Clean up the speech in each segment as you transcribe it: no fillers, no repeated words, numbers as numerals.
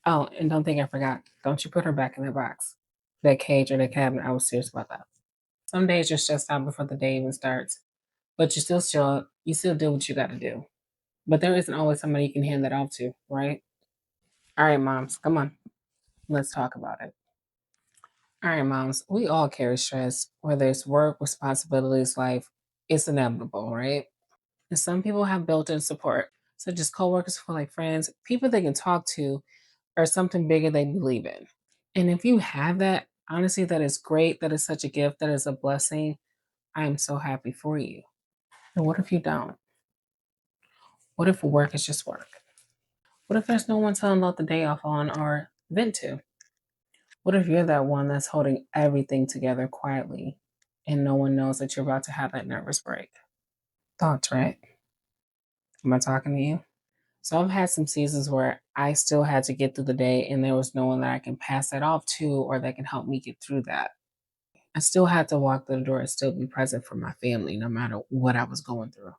Oh, and don't think I forgot. Don't you put her back in that box, that cage or that cabinet. I was serious about that. Some days you're stressed out before the day even starts, but you still show up. You still do what you got to do. But there isn't always somebody you can hand that off to, right? All right, moms, come on. Let's talk about it. All right, moms, we all carry stress, whether it's work, responsibilities, life. It's inevitable, right? And some people have built in support, such as coworkers who like friends, people they can talk to, or something bigger they believe in. And if you have that, honestly, that is great. That is such a gift. That is a blessing. I am so happy for you. And what if you don't? What if work is just work? What if there's no one to unload the day off on or vent to? What if you're that one that's holding everything together quietly and no one knows that you're about to have that nervous break? Thoughts, right? Am I talking to you? So I've had some seasons where I still had to get through the day and there was no one that I can pass that off to or that can help me get through that. I still had to walk through the door and still be present for my family no matter what I was going through.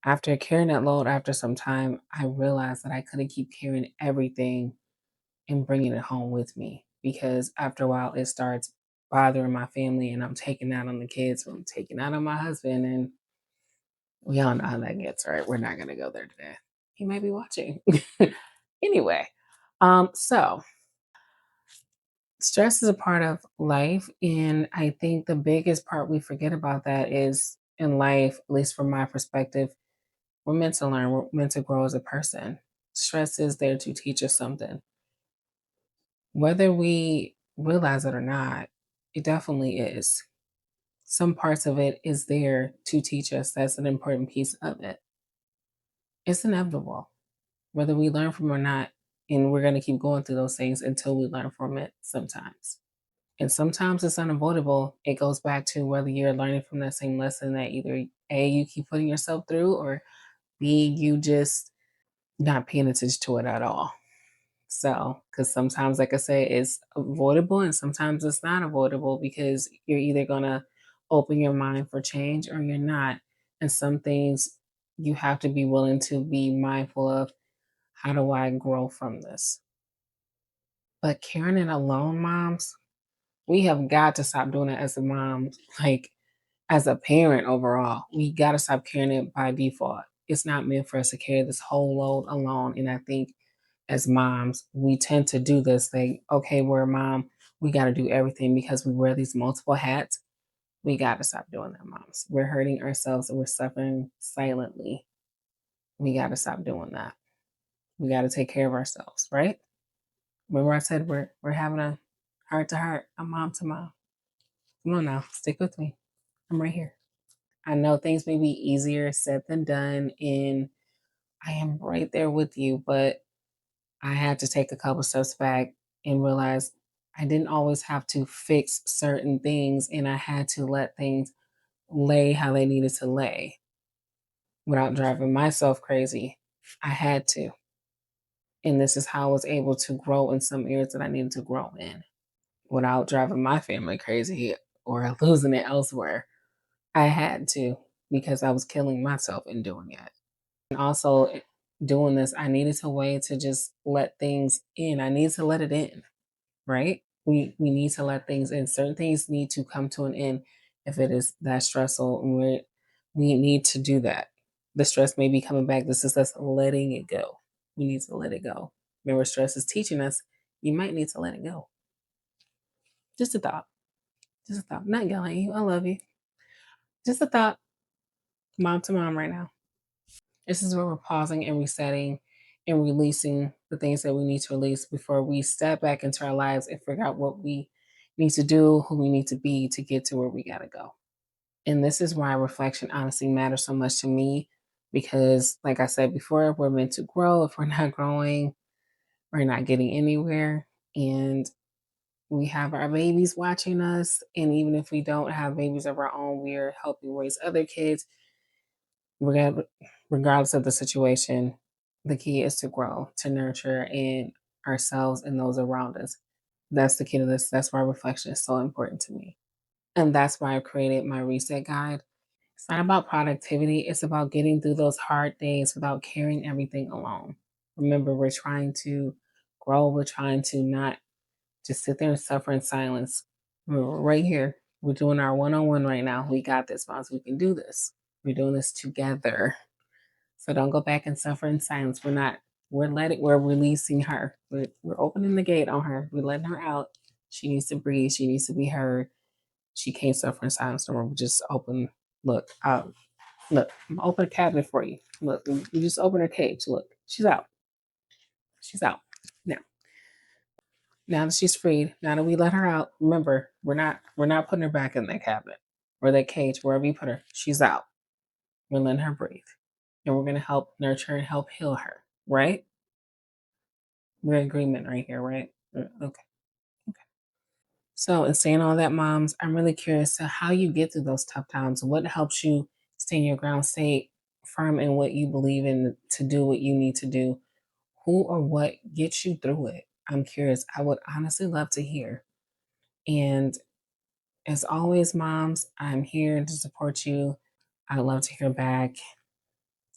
After carrying that load after some time, I realized that I couldn't keep carrying everything and bringing it home with me because after a while it starts bothering my family and I'm taking out on the kids or I'm taking out on my husband and we all know how that gets, right? We're not gonna go there today. He might be watching. Anyway, so stress is a part of life, and I think the biggest part we forget about that is in life, at least from my perspective, we're meant to learn, we're meant to grow as a person. Stress is there to teach us something. Whether we realize it or not, it definitely is. Some parts of it is there to teach us. That's an important piece of it. It's inevitable, whether we learn from it or not. And we're going to keep going through those things until we learn from it sometimes. And sometimes it's unavoidable. It goes back to whether you're learning from that same lesson that either A, you keep putting yourself through, or B, you just not paying attention to it at all. So, because sometimes, like I say, it's avoidable and sometimes it's not avoidable because you're either going to open your mind for change or you're not. And some things you have to be willing to be mindful of. How do I grow from this? But carrying it alone, moms, we have got to stop doing it as a mom, like as a parent overall. We got to stop carrying it by default. It's not meant for us to carry this whole load alone. And I think as moms, we tend to do this like, okay, we're a mom. We got to do everything because we wear these multiple hats. We got to stop doing that, moms. We're hurting ourselves and we're suffering silently. We got to stop doing that. We got to take care of ourselves, right? Remember I said we're having a heart to heart, a mom to mom. Come on now, stick with me. I'm right here. I know things may be easier said than done, and I am right there with you, but I had to take a couple steps back and realize I didn't always have to fix certain things, and I had to let things lay how they needed to lay without driving myself crazy. I had to. And this is how I was able to grow in some areas that I needed to grow in without driving my family crazy or losing it elsewhere. I had to because I was killing myself in doing it. And also doing this, I needed a way to just let things in. I need to let it in, right? We need to let things in. Certain things need to come to an end if it is that stressful. And we need to do that. The stress may be coming back. This is us letting it go. We need to let it go. Remember, stress is teaching us you might need to let it go. Just a thought. Just a thought. Not yelling at you. I love you. Just a thought. Mom to mom right now. This is where we're pausing and resetting and releasing the things that we need to release before we step back into our lives and figure out what we need to do, who we need to be to get to where we got to go. And this is why reflection honestly matters so much to me because, like I said before, we're meant to grow. If we're not growing, we're not getting anywhere. And we have our babies watching us. And even if we don't have babies of our own, we are helping raise other kids regard- regardless of the situation, the key is to grow, to nurture in ourselves and those around us. That's the key to this. That's why reflection is so important to me. And that's why I created my reset guide. It's not about productivity, it's about getting through those hard days without carrying everything alone. Remember, we're trying to grow. We're trying to not just sit there and suffer in silence. We're right here. We're doing our one on one right now. We got this, moms. We can do this. We're doing this together. So don't go back and suffer in silence. We're not. We're releasing her. We're opening the gate on her. We're letting her out. She needs to breathe. She needs to be heard. She can't suffer in silence no more. We just open. Look, look. I'm gonna open a cabinet for you. Look, you just open her cage. Look, she's out. She's out now. Now that she's freed, now that we let her out, remember, we're not putting her back in that cabinet or that cage, wherever you put her. She's out. We're letting her breathe. And we're gonna help nurture and help heal her, right? We're in agreement right here, right? Okay. Okay. So in saying all that, moms, I'm really curious to how you get through those tough times. What helps you stay in your ground, stay firm in what you believe in to do what you need to do? Who or what gets you through it? I'm curious. I would honestly love to hear. And as always, moms, I'm here to support you. I'd love to hear back,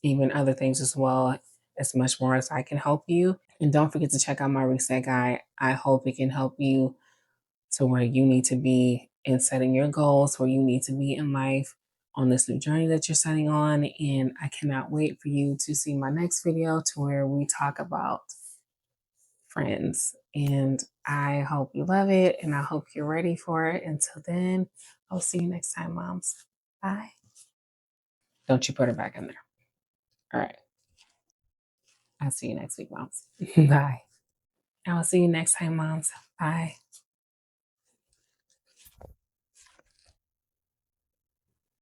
even other things as well, as much more as I can help you. And don't forget to check out my reset guide. I hope it can help you to where you need to be in setting your goals, where you need to be in life on this new journey that you're setting on. And I cannot wait for you to see my next video to where we talk about friends. And I hope you love it and I hope you're ready for it. Until then, I'll see you next time, moms. Bye. Don't you put her back in there. All right. I'll see you next week, moms. Bye. I will see you next time, moms. Bye.